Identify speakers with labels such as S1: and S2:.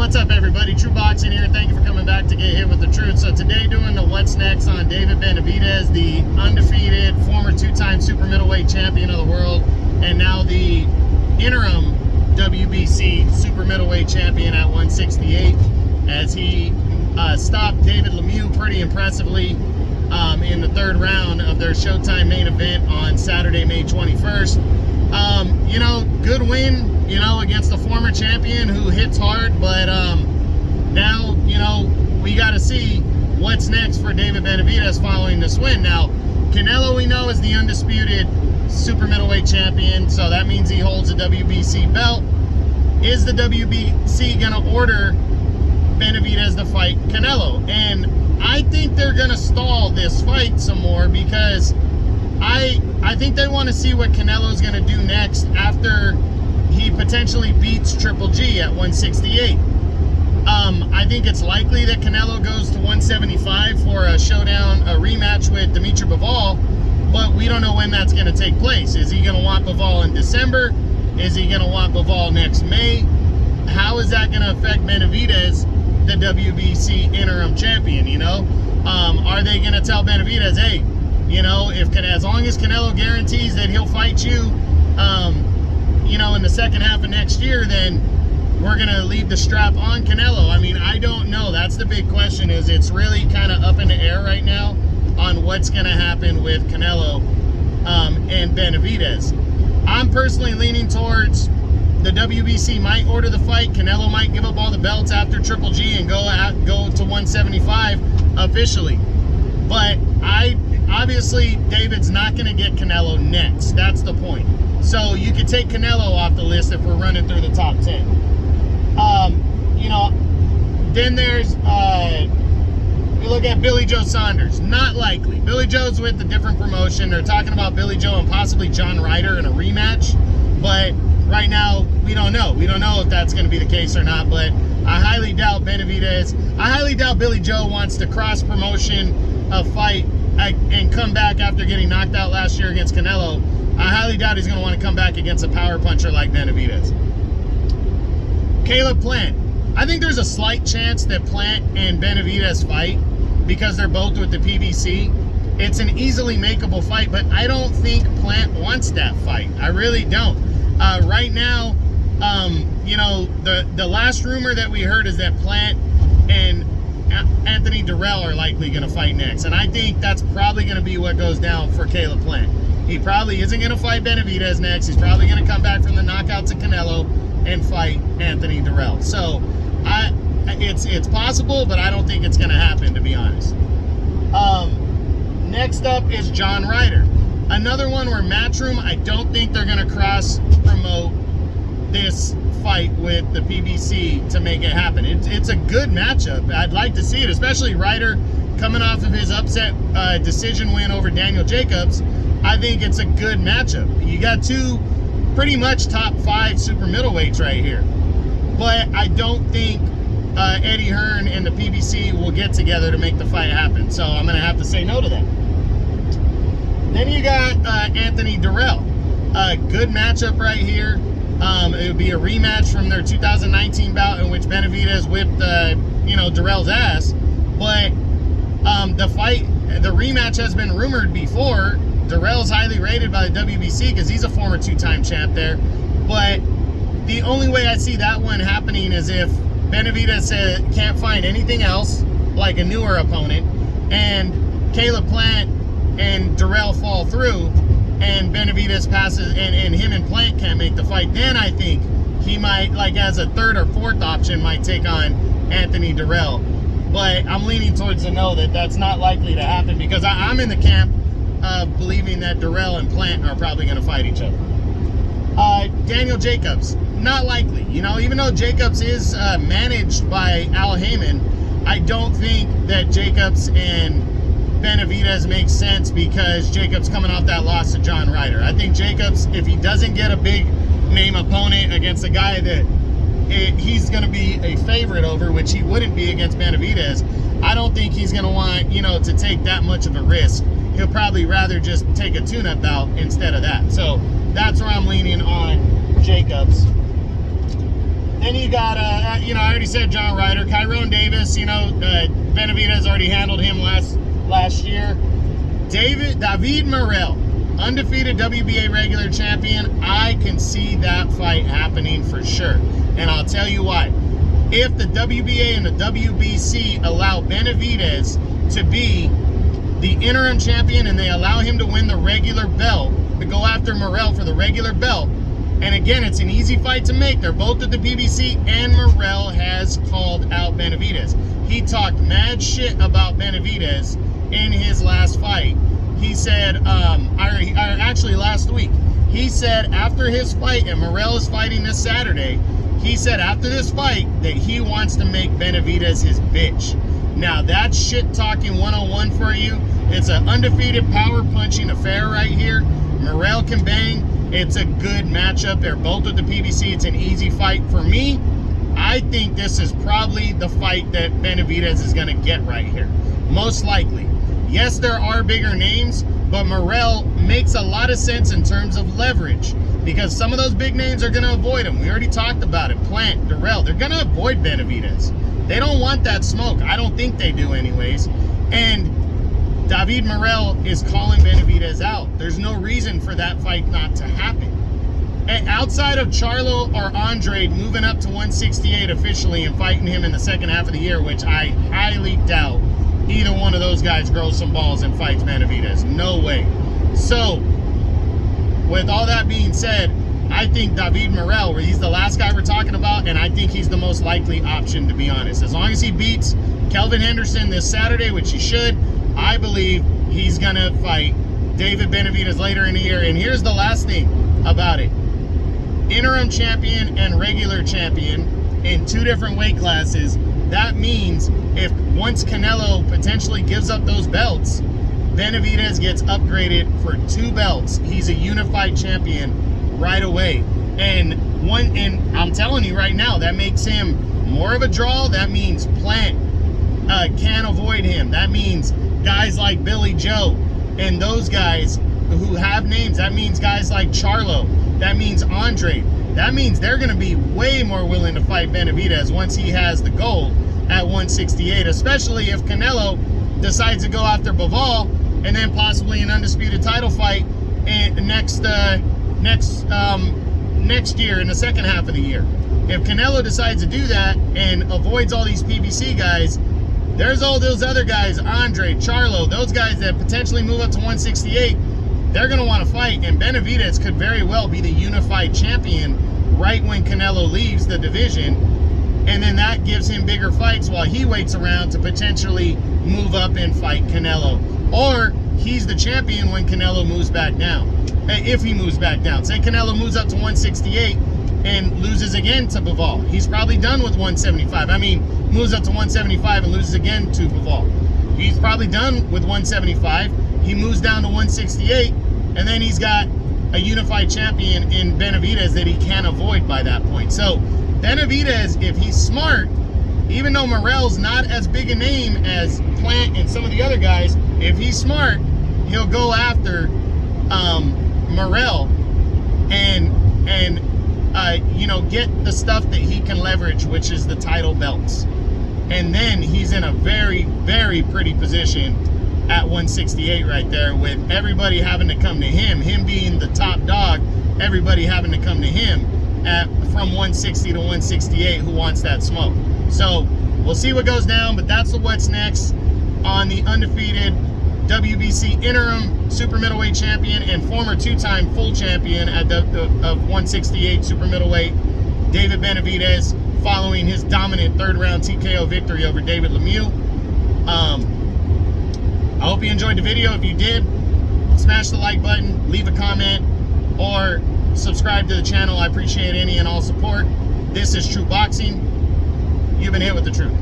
S1: what's up, everybody? True Boxing here. Thank you for coming back to Get Hit with the Truth. So today doing the What's Next on David Benavidez, the undefeated former two-time super middleweight champion of the world, and now the interim WBC super middleweight champion at 168, as he stopped David Lemieux pretty impressively in the third round of their Showtime main event on Saturday, May 21st. You know, good win, you know, against the former champion who hits hard, but now, you know, we got to see what's next for David Benavidez following this win. Now, Canelo, we know, is the undisputed super middleweight champion, so that means he holds a WBC belt. Is the WBC going to order Benavidez to fight Canelo? And I think they're going to stall this fight some more, because I think they want to see what Canelo's going to do next after he potentially beats Triple G at 168. I think it's likely that Canelo goes to 175 for a showdown, a rematch with Dimitri Bivol, but we don't know when that's going to take place. Is he going to want Bivol in December? Is he going to want Bivol next May? How is that going to affect Benavidez, the WBC interim champion, you know? Are they going to tell Benavidez, hey, you know, as long as Canelo guarantees that he'll fight you, you know, in the second half of next year, then we're going to leave the strap on Canelo? I mean, I don't know. That's the big question. Is it's really kind of up in the air right now on what's going to happen with Canelo and Benavidez. I'm personally leaning towards the WBC might order the fight. Canelo might give up all the belts after Triple G and go to 175 officially. But obviously, David's not going to get Canelo next. That's the point. So you could take Canelo off the list if we're running through the top 10. You know, then there's, we look at Billy Joe Saunders. Not likely. Billy Joe's with a different promotion. They're talking about Billy Joe and possibly John Ryder in a rematch. But right now, we don't know. We don't know if that's going to be the case or not. But I highly doubt I highly doubt Billy Joe wants to cross-promotion a fight and come back after getting knocked out last year against Canelo. I highly doubt he's going to want to come back against a power puncher like Benavidez. Caleb Plant. I think there's a slight chance that Plant and Benavidez fight because they're both with the PBC. It's an easily makeable fight, but I don't think Plant wants that fight. I really don't. Right now, you know, the last rumor that we heard is that Plant and Anthony Dirrell are likely going to fight next. And I think that's probably going to be what goes down for Caleb Plant. He probably isn't going to fight Benavidez next. He's probably going to come back from the knockouts of Canelo and fight Anthony Dirrell. So it's possible, but I don't think it's going to happen, to be honest. Next up is John Ryder. Another one where Matchroom, I don't think they're going to cross-promote this fight with the PBC to make it happen. It's a good matchup. I'd like to see it, especially Ryder coming off of his upset decision win over Daniel Jacobs. I think it's a good matchup. You got two pretty much top 5 super middleweights right here. But I don't think Eddie Hearn and the PBC will get together to make the fight happen. So I'm going to have to say no to that. Then you got Anthony Dirrell. Good matchup right here. It would be a rematch from their 2019 bout in which Benavidez whipped, you know, Dirrell's ass. But the rematch has been rumored before. Dirrell's highly rated by the WBC because he's a former two-time champ there. But the only way I see that one happening is if Benavidez can't find anything else, like a newer opponent, and Caleb Plant and Dirrell fall through, and Benavidez passes, and him and Plant can't make the fight, then I think he might, like as a third or fourth option, might take on Anthony Dirrell. But I'm leaning towards the no, that's not likely to happen, because I'm in the camp of believing that Dirrell and Plant are probably going to fight each other. Daniel Jacobs, not likely. You know, even though Jacobs is managed by Al Heyman, I don't think that Jacobs and Benavidez makes sense because Jacobs coming off that loss to John Ryder. I think Jacobs, if he doesn't get a big name opponent against a guy that he's going to be a favorite over, which he wouldn't be against Benavidez, I don't think he's going to want, you know, to take that much of a risk. He'll probably rather just take a tune-up bout instead of that. So that's where I'm leaning on Jacobs. Then you got, I already said John Ryder, Kyrone Davis. Benavidez already handled him last year. David Morel, undefeated WBA regular champion. I can see that fight happening for sure, and I'll tell you why. If the WBA and the WBC allow Benavidez to be the interim champion and they allow him to win the regular belt, to go after Morel for the regular belt, and again, it's an easy fight to make. They're both at the PBC, and Morel has called out Benavidez. He talked mad shit about Benavidez in his last fight. He said, actually last week, he said after his fight, and Morel is fighting this Saturday, he said after this fight that he wants to make Benavidez his bitch. Now that's shit talking 101 for you. It's an undefeated power punching affair right here. Morel can bang. It's a good matchup. They're both at the PBC. It's an easy fight for me. I think this is probably the fight that Benavidez is going to get right here. Most likely. Yes, there are bigger names, but Morel makes a lot of sense in terms of leverage because some of those big names are going to avoid him. We already talked about it. Plant, Dirrell, they're going to avoid Benavidez. They don't want that smoke. I don't think they do anyways. And David Morel is calling Benavidez out. There's no reason for that fight not to happen. And outside of Charlo or Andre moving up to 168 officially and fighting him in the second half of the year, which I highly doubt either one of those guys grows some balls and fights Benavidez. No way. So, with all that being said, I think David Morel, where he's the last guy we're talking about, and I think he's the most likely option, to be honest. As long as he beats Kelvin Henderson this Saturday, which he should, I believe he's going to fight David Benavidez later in the year. And here's the last thing about it. Interim champion and regular champion in two different weight classes. That means if once Canelo potentially gives up those belts, Benavidez gets upgraded for 2 belts. He's a unified champion right away. And I'm telling you right now, that makes him more of a draw. That means Plant can't avoid him. That means guys like Billy Joe and those guys who have names. That means guys like Charlo. That means Andre. That means they're going to be way more willing to fight Benavidez once he has the gold at 168, especially if Canelo decides to go after Bivol and then possibly an undisputed title fight next year in the second half of the year. If Canelo decides to do that and avoids all these PBC guys, there's all those other guys, Andre, Charlo, those guys that potentially move up to 168, they're going to want to fight, and Benavidez could very well be the unified champion right when Canelo leaves the division, and then that gives him bigger fights while he waits around to potentially move up and fight Canelo. Or he's the champion when Canelo moves back down. If he moves back down. Say Canelo moves up to 168 and loses again to Bivol. He's probably done with 175. Moves up to 175 and loses again to Bivol. He's probably done with 175. He moves down to 168, and then he's got a unified champion in Benavidez that he can't avoid by that point. So Benavidez, if he's smart, even though Morel's not as big a name as Plant and some of the other guys, if he's smart, he'll go after Morel and get the stuff that he can leverage, which is the title belts. And then he's in a very, very pretty position at 168 right there, with everybody having to come to him being the top dog, everybody having to come to him from 160 to 168 who wants that smoke. So we'll see what goes down, but that's what's next on the undefeated WBC interim super middleweight champion and former 2-time full champion of 168 super middleweight, David Benavidez, following his dominant 3rd round TKO victory over David Lemieux. I hope you enjoyed the video. If you did, smash the like button, leave a comment, or subscribe to the channel. I appreciate any and all support. This is True Boxing. You've been hit with the truth.